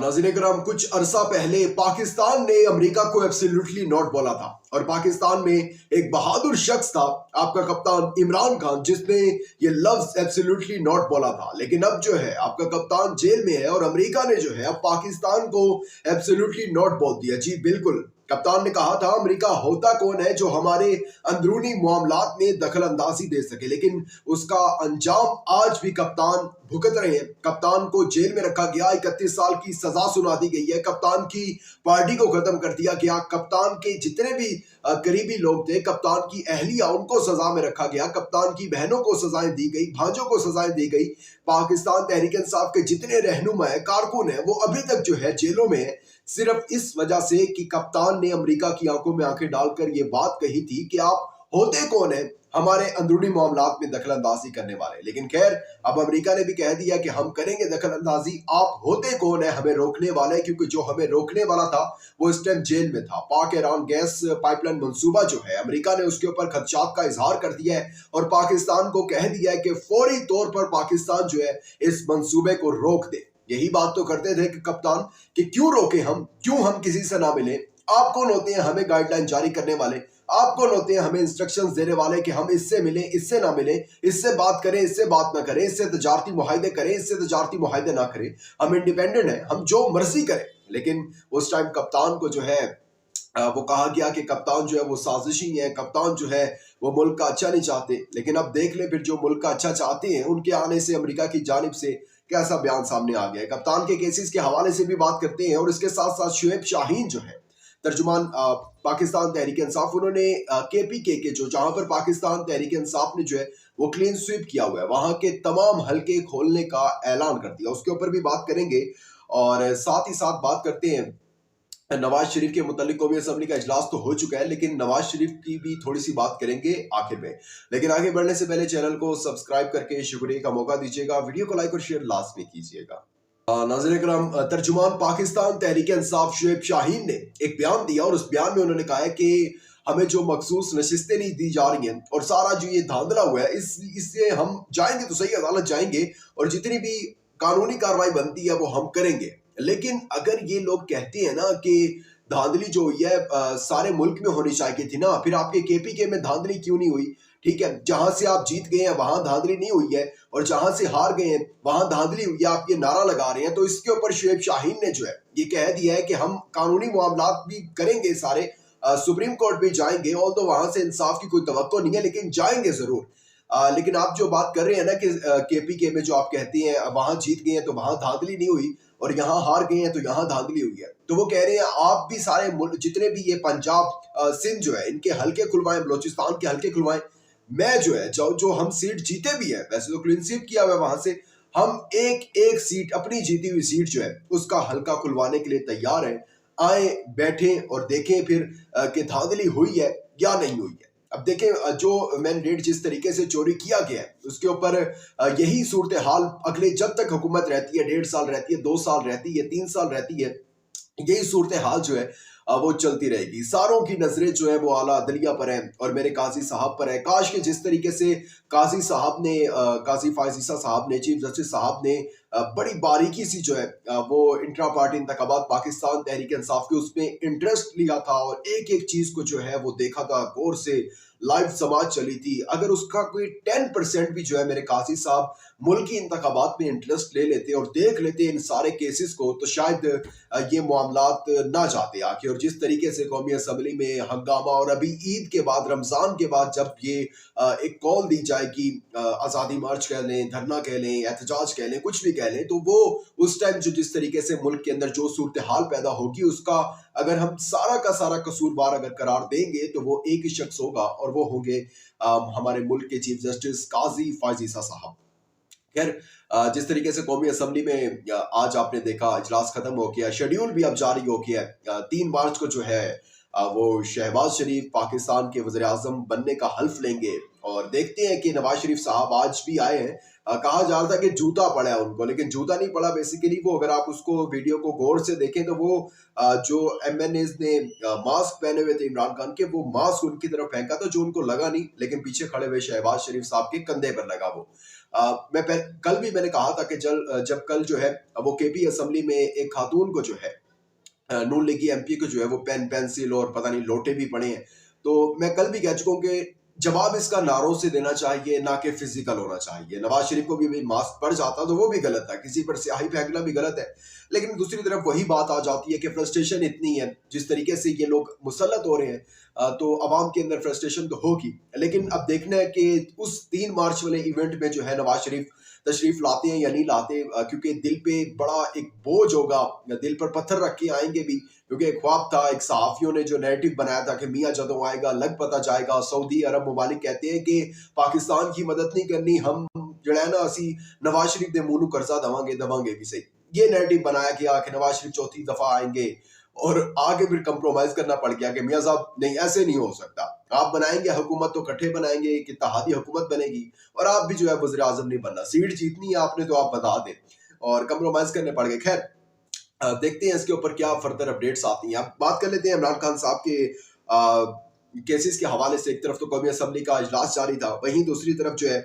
नाज़रीन करम, कुछ अरसा पहले पाकिस्तान ने अमेरिका को एब्सोल्युटली नॉट बोला था और पाकिस्तान में एक बहादुर शख्स था आपका कप्तान इमरान खान, जिसने ये लफ्ज एब्सोल्युटली नॉट बोला था। लेकिन अब जो है आपका कप्तान जेल में है और अमेरिका ने जो है अब पाकिस्तान को एब्सोल्युटली नॉट बोल दिया। जी बिल्कुल, कप्तान ने कहा था अमेरिका होता कौन है जो हमारे अंदरूनी मामलात में दखल अंदाजी दे सके, लेकिन उसका अंजाम आज भी कप्तान भुगत रहे हैं। कप्तान को जेल में रखा गया, 31 साल की सजा सुना दी गई है, कप्तान की पार्टी को खत्म कर दिया गया, कप्तान के जितने भी करीबी लोग थे, कप्तान की अहलिया, उनको सजा में रखा गया, कप्तान की बहनों को सजाएं दी गई, भांजों को सजाएं दी गई। पाकिस्तान तहरीक इंसाफ के जितने रहनुमा है, कारकुन है, वो अभी तक जो है जेलों में है, सिर्फ इस वजह से कि कप्तान ने अमेरिका की आंखों में आंखें डालकर ये बात कही थी कि आप होते कौन है हमारे अंदरूनी मामलात में दखल अंदाजी करने वाले। लेकिन खैर, अब अमेरिका ने भी कह दिया कि हम करेंगे दखल अंदाजी, आप होते कौन है हमें रोकने वाले, क्योंकि जो हमें रोकने वाला था वो इस टाइम जेल में था। पाक ईरान गैस पाइपलाइन मंसूबा जो है, अमेरिका ने उसके ऊपर खदशात का इजहार कर दिया है और पाकिस्तान को कह दिया है कि फौरी तौर पर पाकिस्तान जो है इस मंसूबे को रोक दे। यही बात तो करते थे कि कप्तान कि क्यों रोके हम, क्यों हम किसी से ना मिले, आप कौन होते हैं हमें गाइडलाइन जारी करने वाले, आप कौन होते हैं हमें इंस्ट्रक्शंस देने वाले कि हम इससे मिले, इससे ना मिले, इससे बात करें, इससे बात ना करें, इससे तजारती मुआहदे करें, इससे तजारती मुआहदे ना करें। हम इंडिपेंडेंट हैं, हम जो मर्जी करें। लेकिन उस टाइम कप्तान को जो है वो कहा गया कि कप्तान जो है वो साजिशी है, कप्तान जो है वो मुल्क का अच्छा नहीं चाहते। लेकिन अब देख ले, फिर जो मुल्क का अच्छा चाहते हैं उनके आने से अमेरिका की जानिब से कैसा बयान सामने आ गया है। कप्तान के केसेस के हवाले से भी बात करते हैं और इसके साथ साथ शुएब शाहीन जो है तर्जुमान पाकिस्तान तहरीक इंसाफ, उन्होंने केपीके के जो जहां पर पाकिस्तान तहरीक इंसाफ ने जो है वो क्लीन स्वीप किया हुआ है, वहां के तमाम हलके खोलने का ऐलान कर दिया। उसके ऊपर भी बात करेंगे और साथ ही साथ बात करते हैं नवाज शरीफ के मुतालिक। कौमी असम्बली का इजलास तो हो चुका है, लेकिन नवाज शरीफ की भी थोड़ी सी बात करेंगे आखिर में। लेकिन आगे बढ़ने से पहले चैनल को सब्सक्राइब करके शुक्रिया का मौका दीजिएगा, वीडियो को लाइक और शेयर लास्ट में कीजिएगा। नाज़रीन करम, तर्जुमान पाकिस्तान तहरीक इंसाफ शुएब शाहीन ने एक बयान दिया और उस बयान में उन्होंने कहा है कि हमें जो मखसूस नशिस्तें नहीं दी जा रही हैं और सारा जो ये धांधला हुआ है, इससे हम जाएंगे तो सही, अदालत जाएंगे और जितनी भी कानूनी कार्रवाई बनती है वो हम करेंगे। लेकिन अगर ये लोग कहते हैं ना कि धांधली जो हुई है सारे मुल्क में होनी चाहिए थी ना, फिर आपके केपीके में धांधली क्यों नहीं हुई? ठीक है, जहां से आप जीत गए हैं वहां धांधली नहीं हुई है और जहां से हार गए हैं वहां धांधली हुई है, आप ये नारा लगा रहे हैं। तो इसके ऊपर शुएब शाहीन ने जो है ये कह दिया है कि हम कानूनी मामलात भी करेंगे सारे, सुप्रीम कोर्ट भी जाएंगे, ऑल्दो वहां से इंसाफ की कोई तवक्को नहीं है, लेकिन जाएंगे जरूर। लेकिन आप जो बात कर रहे हैं ना कि केपीके में जो आप कहते हैं वहां जीत गए हैं तो वहां धांधली नहीं हुई और यहाँ हार गए हैं तो यहाँ धांधली हुई है, तो वो कह रहे हैं आप भी सारे जितने भी ये पंजाब सिंध जो है इनके हल्के खुलवाएं, बलोचिस्तान के हल्के खुलवाएं। मैं जो है जो हम सीट जीते भी है, वैसे तो क्लीन स्वीप किया हुआ है वहां से, हम एक एक सीट, अपनी जीती हुई सीट जो है उसका हल्का खुलवाने के लिए तैयार है। आए, बैठे और देखें फिर कि धांधली हुई है या नहीं हुई है। अब देखें, जो मैंडेट जिस तरीके से चोरी किया गया है उसके ऊपर यही सूरत हाल अगले जब तक हुकूमत रहती है, 1.5 साल रहती है, 2 साल रहती है, 3 साल रहती है, यही सूरत हाल जो है वो चलती रहेगी। सारों की नजरें जो है वो आला अदलिया पर है और मेरे काजी साहब पर है। काश के जिस तरीके से काजी साहब ने, काजी फायज ईसा साहब ने, चीफ जस्टिस साहब ने बड़ी बारीकी सी जो है वो इंट्रा पार्टी इंतखाबात पाकिस्तान तहरीक इंसाफ के उसमें इंटरेस्ट लिया था और एक एक चीज को जो है वो देखा था, गौर से लाइव समाज चली थी। अगर उसका कोई 10% भी जो है मेरे काजी साहब मुल्की इंतखाबात में इंटरेस्ट ले लेते और देख लेते इन सारे केसेस को, तो शायद ये मामलात ना जाते आके। और जिस तरीके से कौमी असम्बली में हंगामा और अभी ईद के बाद, रमजान के बाद जब ये एक कॉल दी जाएगी, आज़ादी मार्च कह लें, धरना कह लें, एहतजाज कह लें, कुछ भी कह लें, तो वो उस टाइम जो जिस तरीके से मुल्क के अंदर जो सूरत हाल पैदा होगी उसका अगर हम सारा का सारा कसूरवार अगर करार देंगे तो वो एक ही शख्स होगा और वो होंगे हमारे मुल्क के चीफ जस्टिस काजी फायज ईसा साहब। खैर, जिस तरीके से कौमी असम्बली में आज आपने देखा इजलास खत्म हो गया, शेड्यूल भी अब जारी हो गया है। 3 मार्च को जो है वो शहबाज शरीफ पाकिस्तान के वज़ीर आज़म बनने का हल्फ लेंगे और देखते हैं कि नवाज शरीफ साहब आज भी आए हैं। कहा जा रहा था कि जूता पड़ा है उनको, लेकिन जूता नहीं पड़ा। बेसिकली वो, अगर आप उसको वीडियो को गौर से देखें तो वो जो एमएनएज ने मास्क पहने हुए थे इमरान खान के, वो मास्क उनकी तरफ फेंका था जो उनको लगा नहीं, लेकिन पीछे खड़े हुए शहबाज शरीफ साहब के कंधे पर लगा वो। कल भी मैंने कहा था कि जब कल जो है वो केपी असेंबली में एक खातून को जो है नून लीगी एमपी को जो है वो पेन पेंसिल और पता नहीं लोटे भी पड़े हैं। तो मैं कल भी कह चुका हूँ कि जवाब इसका नारों से देना चाहिए, ना कि फिजिकल होना चाहिए। नवाज शरीफ को भी मास्क पड़ जाता तो वो भी गलत है, किसी पर स्याही फेंकना भी गलत है। लेकिन दूसरी तरफ वही बात आ जाती है कि फ्रस्ट्रेशन इतनी है, जिस तरीके से ये लोग मुसल्लत हो रहे हैं, तो अवाम के अंदर फ्रस्ट्रेशन तो होगी। लेकिन अब देखना है कि उस 3 मार्च वाले इवेंट में जो है नवाज शरीफ तशरीफ लाते हैं या नहीं लाते, क्योंकि दिल पे बड़ा एक बोझ होगा, दिल पर पत्थर रख के आएंगे भी, क्योंकि एक ख्वाब था, एक सहाफियों ने जो नैरेटिव बनाया था कि मियाँ जदों आएगा लग पता जाएगा। सऊदी अरब मुमालिक कहते हैं कि पाकिस्तान की मदद नहीं करनी, हम जड़ा है ना असी नवाज शरीफ दे मुंह नूं कर्जा दवांगे भी सही। ये नैरेटिव बनाया गया कि नवाज शरीफ चौथी दफा आएंगे, और आगे फिर कंप्रोमाइज करना पड़ गया कि मियाँ साहब नहीं, ऐसे नहीं हो सकता, आप बनाएंगे हुकूमत तो इकट्ठे बनाएंगे कि इत्तेहादी हुकूमत बनेगी, और आप भी जो है वज़ीर आज़म नहीं बनना, सीट जीतनी है आपने तो आप बता दें, और कंप्रोमाइज करने पड़ गए। खैर देखते हैं इसके ऊपर क्या फर्दर अपडेट्स आती हैं। अब बात कर लेते हैं इमरान खान साहब के केसेस के हवाले से। एक तरफ तो कौमी असम्बली का इजलास जारी था, वहीं दूसरी तरफ जो है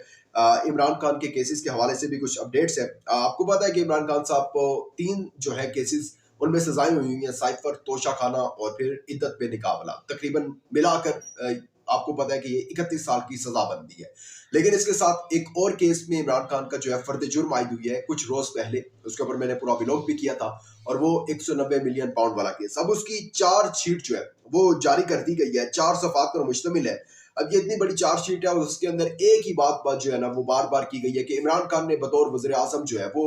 इमरान खान के केसेस के हवाले से भी कुछ अपडेट्स है। आपको पता है कि इमरान खान साहब को 3 जो है केसेस, उनमें सजाएं हुई हैं, साइफर, तोशा खाना और फिर इद्दत पे निकाबला, तकरीबन मिलाकर आपको पता है कि ये 31 साल की सजा बनती है। लेकिन इसके साथ एक और केस में इमरान खान का जो है फर्द जुर्म आयद हुई है कुछ रोज पहले, उसके ऊपर मैंने पूरा व्लॉग भी किया था, और वो 190 मिलियन पाउंड वाला केस। अब उसकी चार्जशीट जो है वो जारी कर दी गई है, 4 सफात पर मुश्तमिल है। अब ये इतनी बड़ी चार्जशीट है, उसके अंदर एक ही बात जो है ना वो बार बार की गई है कि इमरान खान ने बतौर वज़ीर आज़म जो है वो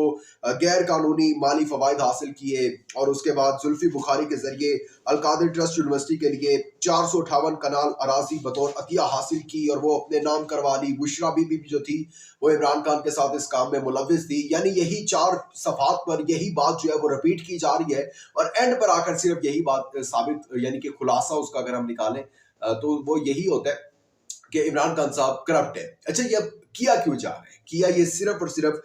गैर कानूनी माली फवायद हासिल किए, और उसके बाद जुल्फी बुखारी के जरिए अलकादिर ट्रस्ट यूनिवर्सिटी के लिए 458 कनाल अराजी बतौर अतिया हासिल की, और वो अपने नाम करवा ली। बुशरा बीबी भी जो थी वो इमरान खान के साथ इस काम में मुलविस थी। यानी यही 4 सफात पर यही बात जो है वो रिपीट की जा रही है, और एंड पर आकर सिर्फ यही बात साबित, यानी कि खुलासा उसका अगर हम निकालें तो वो यही होता है कि इमरान खान साहब करप्ट है। अच्छा, ये किया क्यों जा रहा है? किया ये सिर्फ और सिर्फ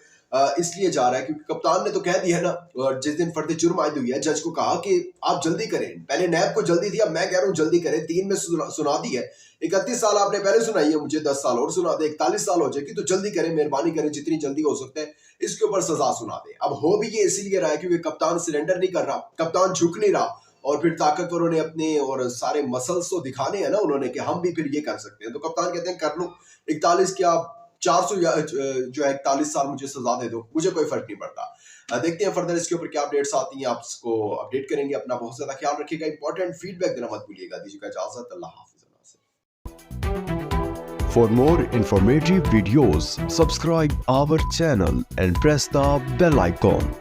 इसलिए जा रहा है क्योंकि कप्तान ने तो कह दिया ना, और जिस दिन फर्द जुर्म आयद हुई है, जज को कहा कि आप जल्दी करें। पहले नैब को जल्दी थी, अब मैं कह रहा हूँ जल्दी करें। 3 में सुना दी है, 31 साल आपने पहले सुनाई है, मुझे 10 साल और सुना दे, 41 साल हो जाएगी, तो जल्दी करें, मेहरबानी करें, जितनी जल्दी हो सकता है इसके ऊपर सजा सुना दे। अब हो भी ये इसीलिए रहा है क्योंकि कप्तान सरेंडर नहीं कर रहा, कप्तान झुक नहीं रहा, और फिर ताकतवरों ने अपने और सारे मसल्स तो दिखाने हैं ना उन्होंने कि हम भी फिर ये कर सकते हैं। तो कप्तान कहते हैं कर लो, 41 क्या 400 जो है 41 साल मुझे सजा दे दो, मुझे कोई फर्क नहीं पड़ता। देखते हैं फर्दर इसके ऊपर क्या अपडेट्स आती हैं, आपको अपडेट करेंगे। अपना बहुत ज्यादा ख्याल रखिएगा, इंपॉर्टेंट फीडबैक देना मत भूलिएगा। दीजिएगा इजाजत, अल्लाह हाफिज। For more informative videos, subscribe our channel and press the bell icon.